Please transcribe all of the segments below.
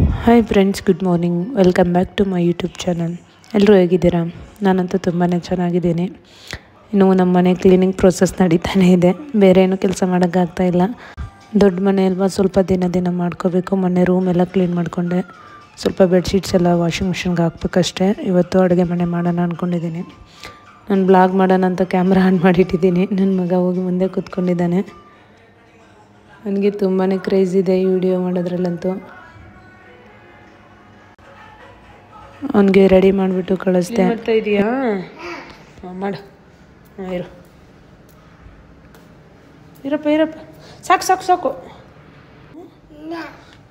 Hi friends, good morning. Welcome back to my YouTube channel. ಎಲ್ಲರೂ ಹೇಗಿದ್ದೀರಾ? ನಾನಂತೂ ತುಂಬಾ ಚೆನ್ನಾಗಿದ್ದೀನಿ. ಇನ್ನು ನಮ್ಮ ಮನೆ ಕ್ಲೀನಿಂಗ್ ಪ್ರೋಸೆಸ್ ನಡೀತಾನೆ ಇದೆ. ಬೇರೆ ಏನೂ ಕೆಲಸ ಮಾಡೋಕ್ಕಾಗ್ತಾಯಿಲ್ಲ. ದೊಡ್ಡ ಮನೆ ಅಲ್ವಾ, ಸ್ವಲ್ಪ ದಿನ ಮಾಡ್ಕೋಬೇಕು. ಮೊನ್ನೆ ರೂಮ್ ಎಲ್ಲ ಕ್ಲೀನ್ ಮಾಡಿಕೊಂಡೆ. ಸ್ವಲ್ಪ ಬೆಡ್ಶೀಟ್ಸ್ ಎಲ್ಲ ವಾಷಿಂಗ್ ಮಿಷಿನ್ಗೆ ಹಾಕ್ಬೇಕಷ್ಟೇ. ಇವತ್ತು ಅಡುಗೆ ಮನೆ ಮಾಡೋಣ ಅಂದ್ಕೊಂಡಿದ್ದೀನಿ. ನಾನು ಬ್ಲಾಗ್ ಮಾಡೋಣ ಅಂತ ಕ್ಯಾಮ್ರಾ ಆನ್ ಮಾಡಿಟ್ಟಿದ್ದೀನಿ. ನನ್ನ ಮಗ ಹೋಗಿ ಮುಂದೆ ಕೂತ್ಕೊಂಡಿದ್ದಾನೆ. ನನಗೆ ತುಂಬಾ ಕ್ರೇಜ್ ಇದೆ ಈ ವಿಡಿಯೋ ಮಾಡೋದ್ರಲ್ಲಂತೂ. ಅವನಿಗೆ ರೆಡಿ ಮಾಡಿಬಿಟ್ಟು ಕಳಿಸ್ದೆ. ಮಾಡ್ತಾ ಇದೀಯಾ? ಮಾಡು. ಇರಪ್ಪ ಸಾಕು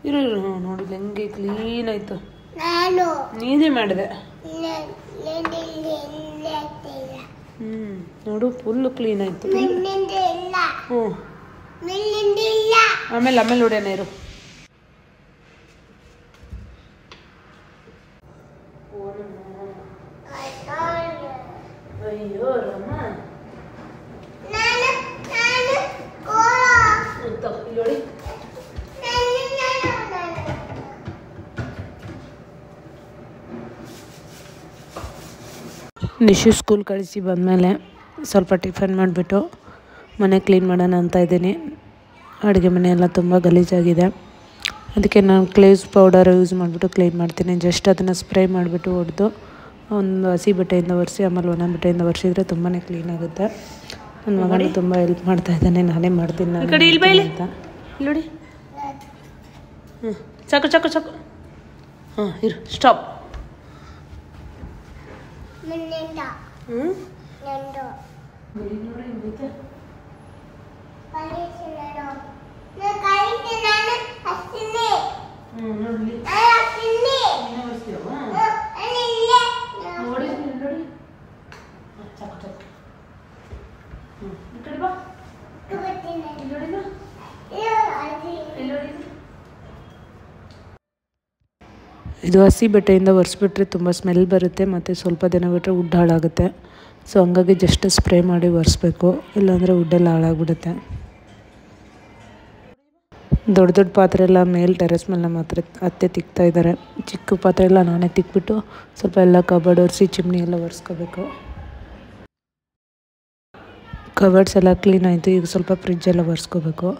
ಇರು. ನೋಡಿ ಹೆಂಗೆ ಕ್ಲೀನ್ ಆಯಿತು. ನೀನೇ ಮಾಡಿದೆ. ನೋಡು, ಫುಲ್ಲು ಕ್ಲೀನ್ ಆಯಿತು. ಆಮೇಲೆ ಹೊಡೆಯೋಣ ಇರು. ಅಯ್ಯೋ ರಮ್ಮ, ನಿಶು ಸ್ಕೂಲ್ ಕಳಿಸಿ ಬಂದಮೇಲೆ ಸ್ವಲ್ಪ ಟಿಫನ್ ಮಾಡಿಬಿಟ್ಟು ಮನೆ ಕ್ಲೀನ್ ಮಾಡೋಣ ಅಂತ ಇದ್ದೀನಿ. ಅಡುಗೆ ಮನೆ ಎಲ್ಲ ತುಂಬ ಗಲೀಜಾಗಿದೆ. ಅದಕ್ಕೆ ನಾನು ಕ್ಲೇಸ್ ಪೌಡರ್ ಯೂಸ್ ಮಾಡಿಬಿಟ್ಟು ಕ್ಲೀನ್ ಮಾಡ್ತೀನಿ. ಜಸ್ಟ್ ಅದನ್ನು ಸ್ಪ್ರೇ ಮಾಡಿಬಿಟ್ಟು ಹೊಡೆದು ಒಂದು ಹಸಿ ಬಟ್ಟೆಯಿಂದ ಒರೆಸಿ ಆಮೇಲೆ ಒಣ ಬಟ್ಟೆಯಿಂದ ಒರೆಸಿದ್ರೆ ತುಂಬಾ ಕ್ಲೀನ್ ಆಗುತ್ತೆ. ನನ್ನ ಮಗನಿಗೆ ತುಂಬ ಹೆಲ್ಪ್ ಮಾಡ್ತಾ ಇದ್ದಾನೆ. ನಾನೇ ಮಾಡ್ತೀನಿ ಅಂತ ನೋಡಿ. ಸಾಕು. ಇರು, ಸ್ಟಾಪ್. ಇದು ಹಸಿ ಬಟ್ಟೆಯಿಂದ ಒರೆಸ್ಬಿಟ್ರೆ ತುಂಬ ಸ್ಮೆಲ್ ಬರುತ್ತೆ ಮತ್ತು ಸ್ವಲ್ಪ ದಿನ ಬಿಟ್ಟರೆ ವುಡ್ ಹಾಳಾಗುತ್ತೆ. ಸೊ ಹಂಗಾಗಿ ಜಸ್ಟ್ ಸ್ಪ್ರೇ ಮಾಡಿ ಒರೆಸ್ಬೇಕು, ಇಲ್ಲಾಂದರೆ ವುಡ್ಡೆಲ್ಲ ಹಾಳಾಗ್ಬಿಡುತ್ತೆ. ದೊಡ್ಡ ಪಾತ್ರೆ ಎಲ್ಲ ಟೆರೆಸ್ ಮೇಲೆ ನಮ್ಮ ಅತ್ತೆ ತಿಕ್ತಾ ಇದ್ದಾರೆ. ಚಿಕ್ಕ ಪಾತ್ರೆ ಎಲ್ಲ ನಾನೇ ತಿಕ್ಬಿಟ್ಟು ಸ್ವಲ್ಪ ಎಲ್ಲ ಕಬರ್ಡ್ ಒರೆಸಿ ಚಿಮ್ನಿ ಎಲ್ಲ ಒರೆಸ್ಕೋಬೇಕು. ಕಬರ್ಡ್ಸ್ ಎಲ್ಲ ಕ್ಲೀನ್ ಆಯಿತು. ಈಗ ಸ್ವಲ್ಪ ಫ್ರಿಜ್ಜೆಲ್ಲ ಒರೆಸ್ಕೋಬೇಕು.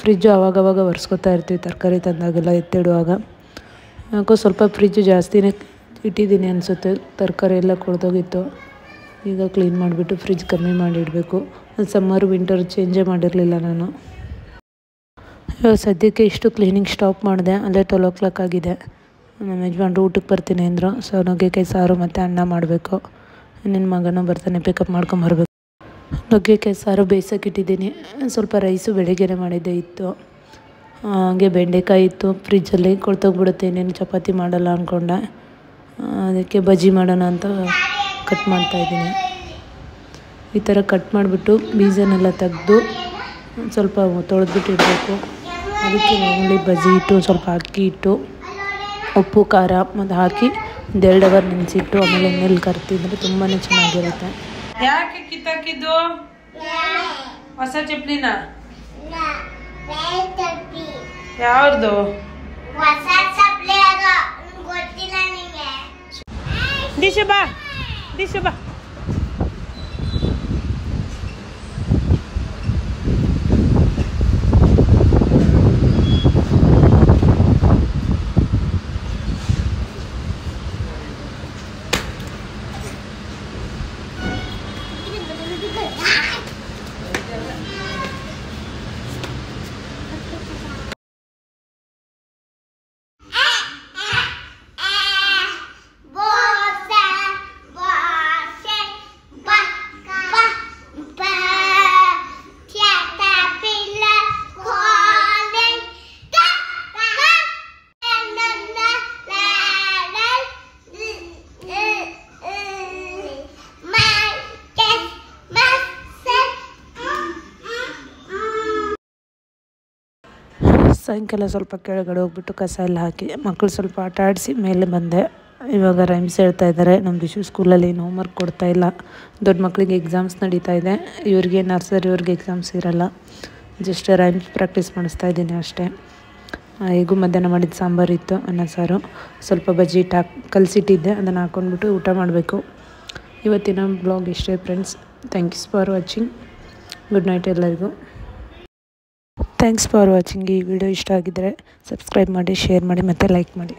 ಫ್ರಿಜ್ಜು ಆವಾಗವಾಗ ಒರೆಸ್ಕೊತಾ ಇರ್ತೀವಿ, ತರಕಾರಿ ತಂದಾಗೆಲ್ಲ ಎತ್ತಿಡುವಾಗ. ಯಾಕೋ ಸ್ವಲ್ಪ ಫ್ರಿಜ್ಜು ಜಾಸ್ತಿನೇ ಇಟ್ಟಿದ್ದೀನಿ ಅನಿಸುತ್ತೆ. ತರಕಾರಿ ಎಲ್ಲ ಕೊಳ್ದೋಗಿತ್ತು. ಈಗ ಕ್ಲೀನ್ ಮಾಡಿಬಿಟ್ಟು ಫ್ರಿಜ್ ಕಮ್ಮಿ ಮಾಡಿಡಬೇಕು. ಸಮ್ಮರ್ ವಿಂಟರ್ ಚೇಂಜೇ ಮಾಡಿರಲಿಲ್ಲ ನಾನು. ಸದ್ಯಕ್ಕೆ ಇಷ್ಟು ಕ್ಲೀನಿಂಗ್ ಸ್ಟಾಪ್ ಮಾಡಿದೆ. ಅಲ್ಲೇ 12 o'clock ಆಗಿದೆ. ನಮ್ಮ ಯಜಮಾನ್ರು ಊಟಕ್ಕೆ ಬರ್ತೀನಿ ಅಂದರು. ಸೊ ನುಗ್ಗೆಕಾಯಿ ಸಾರು ಮತ್ತು ಅನ್ನ ಮಾಡಬೇಕು. ನಿನ್ನ ಮಗನೂ ಬರ್ತಾನೆ, ಪಿಕಪ್ ಮಾಡ್ಕೊಂಬರ್ಬೇಕು. ನುಗ್ಗೆಕಾಯಿ ಸಾರು ಬೇಯಿಸೋಕ್ಕಿಟ್ಟಿದ್ದೀನಿ. ಸ್ವಲ್ಪ ರೈಸು ಬೆಳಿಗ್ಗೆ ಮಾಡಿದ್ದೆ ಇತ್ತು. ಹಾಗೆ ಬೆಂಡೆಕಾಯಿ ಇತ್ತು ಫ್ರಿಜ್ಜಲ್ಲಿ, ಕೊಳ್ತೋಗ್ಬಿಡುತ್ತೆ. ಇನ್ನೇನು ಚಪಾತಿ ಮಾಡಲ್ಲ ಅಂದ್ಕೊಂಡೆ. ಅದಕ್ಕೆ ಬಜ್ಜಿ ಮಾಡೋಣ ಅಂತ ಕಟ್ ಮಾಡ್ತಾಯಿದ್ದೀನಿ. ಈ ಥರ ಕಟ್ ಮಾಡಿಬಿಟ್ಟು ಬೀಜನೆಲ್ಲ ತೆಗೆದು ಸ್ವಲ್ಪ ತೊಳೆದ್ಬಿಟ್ಟು ಇಡಬೇಕು. ಅದಕ್ಕೆ ಮಾಮೂಲಿ ಬಜ್ಜಿ ಇಟ್ಟು ಸ್ವಲ್ಪ ಅಕ್ಕಿ ಇಟ್ಟು ಉಪ್ಪು ಖಾರ ಮತ್ತು ಹಾಕಿ 1-2 hour ನೆನೆಸಿಟ್ಟು ಆಮೇಲೆ ಎಣ್ಣೆಲಿ ಕರ್ತಿದ್ರೆ ತುಂಬಾ ಚೆನ್ನಾಗಿರುತ್ತೆ. ಯಾಕೆ ಕಿತ್ತಾಕಿದ್ದು? ಹೊಸ ಚಪ್ಲಿನ ಯಾವ್ದು? ದಿಶು ಬಾ. ಸಾಯಂಕಾಲ ಸ್ವಲ್ಪ ಕೆಳಗಡೆ ಹೋಗ್ಬಿಟ್ಟು ಕಸ ಎಲ್ಲ ಹಾಕಿ ಮಕ್ಕಳು ಸ್ವಲ್ಪ ಆಟ ಆಡಿಸಿ ಮೇಲೆ ಬಂದೆ. ಇವಾಗ ರೈಮ್ಸ್ ಹೇಳ್ತಾ ಇದ್ದಾರೆ. ನಮ್ಮ ದಿಶು ಸ್ಕೂಲಲ್ಲಿ ಏನು ಹೋಮ್ವರ್ಕ್ ಕೊಡ್ತಾಯಿಲ್ಲ. ದೊಡ್ಡ ಮಕ್ಕಳಿಗೆ ಎಕ್ಸಾಮ್ಸ್ ನಡೀತಾ ಇದೆ. ಇವ್ರಿಗೆ ನರ್ಸರಿ ಅವ್ರಿಗೆ ಎಕ್ಸಾಮ್ಸ್ ಇರೋಲ್ಲ. ಜಸ್ಟ್ ರೈಮ್ಸ್ ಪ್ರಾಕ್ಟೀಸ್ ಮಾಡಿಸ್ತಾ ಇದ್ದೀನಿ ಅಷ್ಟೇ. ಹೇಗೂ ಮಧ್ಯಾಹ್ನ ಮಾಡಿದ ಸಾಂಬಾರು ಇತ್ತು, ಅನ್ನ ಸಾರು, ಸ್ವಲ್ಪ ಬಜ್ಜಿ ಕಲಸಿಟ್ಟಿದ್ದೆ, ಅದನ್ನು ಹಾಕ್ಕೊಂಡ್ಬಿಟ್ಟು ಊಟ ಮಾಡಬೇಕು. ಇವತ್ತಿನ ಬ್ಲಾಗ್ ಇಷ್ಟೇ friends. Thanks for watching. Good night ಎಲ್ಲರಿಗೂ. Thanks for watching. ಈ ವಿಡಿಯೋ ಇಷ್ಟ ಆಗಿದ್ದರೆ ಸಬ್ಸ್ಕ್ರೈಬ್ ಮಾಡಿ, ಶೇರ್ ಮಾಡಿ ಮತ್ತು ಲೈಕ್ ಮಾಡಿ.